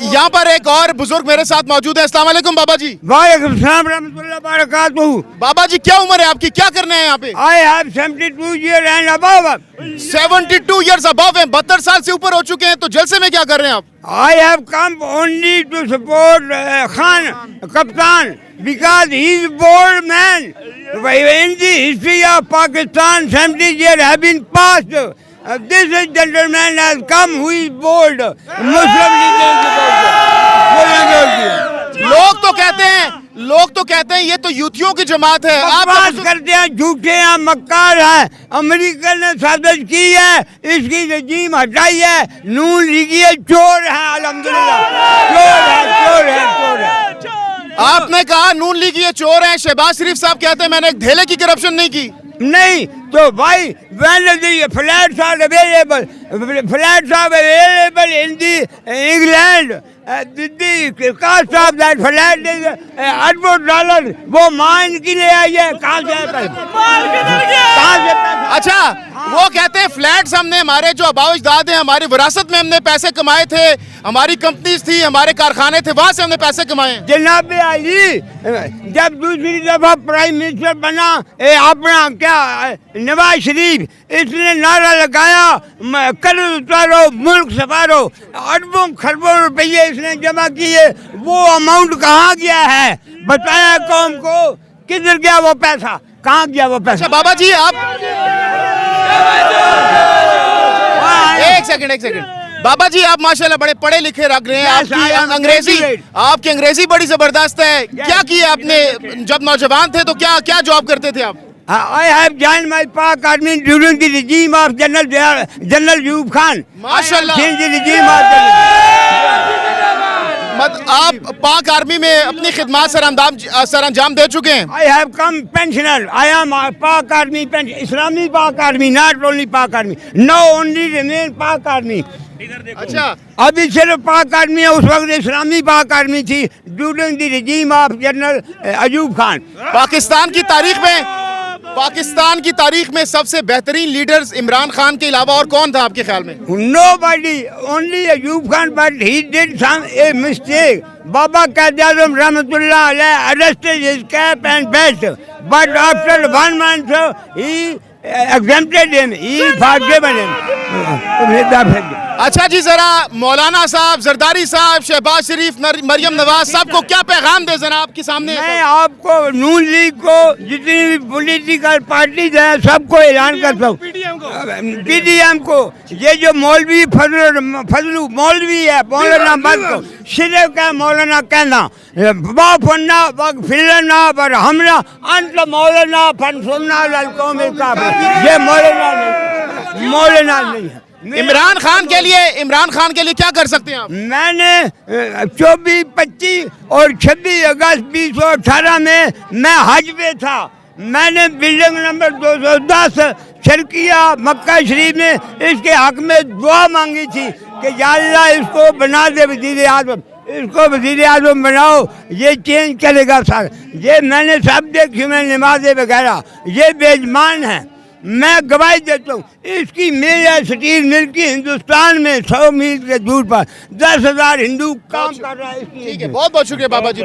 यहाँ पर एक और बुजुर्ग मेरे साथ मौजूद है। अस्सलाम वालेकुम बाबा जी। वालेकुम सलाम रहमतुल्लाह बरकातहू। बाबा जी क्या उम्र है आपकी, क्या करने हैं यहाँ पे? I have 72 years and above. 72 years above हैं, 72 साल से ऊपर हो चुके हैं, तो जलसे में क्या कर रहे हैं आप? I have come only to support Khan, Kaptan, because he is a bold man. In the history of Pakistan, 70 years have been passed. This gentleman has come who is bold. Muslim लोग तो कहते हैं ये तो यूथियों की जमात है। आप बात करते हैं, झूठे हैं, मक्कार हैं। अमेरिका ने साजिश की है, इसकी रजीम हटाई है। नून लीगिए चोर है, अल्हम्दुलिल्लाह चोर है। आपने कहा नून लीग ये चोर है, शहबाज शरीफ साहब कहते हैं मैंने एक धेले की करप्शन नहीं की। नहीं तो भाई when the flats are available in the England, the cost of that flat is $100. वो मान के ले आइए, कहाँ से अच्छा, वो कहते हैं फ्लैट्स हमने हमारे जो आबाओ अजदाद हैं, हमारी विरासत में हमने पैसे कमाए थे, हमारी कंपनीज थी, हमारे कारखाने थे, वहां से हमने पैसे कमाए। जनाब अली, जब दूसरी दफा प्राइम मिनिस्टर बना अपना क्या नवाज शरीफ, इसने नारा लगाया कर्ज उतारो, मुल्क संवारो। अरबों खरबों रुपये इसने जमा किए, वो अमाउंट कहाँ गया है? बताया कौम को, किधर गया वो पैसा, कहाँ गया वो पैसा? अच्छा बाबा जी आप एक सेकंड बाबा जी, आप माशाल्लाह बड़े पढ़े लिखे लग रहे हैं। आपकी अंग्रेजी बड़ी जबरदस्त है। क्या किया आपने जब नौजवान थे, तो क्या जॉब करते थे आप? I have joined my Pak army during the regime of General Ayub Khan. माशाल्लाह। Since the regime of आप पाक आर्मी में अपनी खिदमत सर अंजाम दे चुके हैं। I have come pensioner. I am a Pak army pensioner, Islamic Pak army, not only Pak army. Now only remain Pak army. अच्छा, अभी सिर्फ पाक आर्मी है, उस वक्त इस्लामी पाक आर्मी थी during the regime of general Ayub Khan. Pakistan की तारीख में सबसे बेहतरीन लीडर्स इमरान खान के अलावा और कौन था आपके ख्याल में? Nobody, only Ayub Khan, but he did a mistake. Baba Qaid-e-Azam Rahmatullah alayhi arrested his cap and belt, but after 1 month he exempted him, he forgiven him. अच्छा जी, जरा मौलाना साहब, जरदारी साहब, शहबाज शरीफ, मरियम नवाज सबको क्या पैगाम दे जरा आपके सामने? मैं आपको नून लीग को, जितनी भी पॉलिटिकल पार्टीज हैं, सबको ऐलान करता हूँ, पीडीएम को, ये जो मौलवी फजलू मौलवी है, मौलाना मत को सिर्फ का मौलाना कहना बाफन्ना फिलना पर हमला अंत मौलाना फनसुन्ना ललकौमिल काफिर, ये मौलाना नहीं है। इमरान खान के लिए क्या कर सकते हैं आप? मैंने 24, 25 और 26 अगस्त 2018 में मैं हज पे था। मैंने बिल्डिंग नंबर 210 शर्किया मक्का शरीफ में इसके हक में दुआ मांगी थी कि या अल्लाह इसको बना दे वज़ीर आज़म, इसको वज़ीर आज़म बनाओ, ये चेंज करेगा सर। ये मैंने सब देखी, मैं नमाज़ें वगैरह, ये बेईमान है। मैं गवाही देता हूँ, इसकी मेल स्टील मिल की हिंदुस्तान में 100 मील के दूर पर 10,000 हिंदू काम कर रहा है। ठीक है, बहुत बहुत शुक्रिया बाबा जी।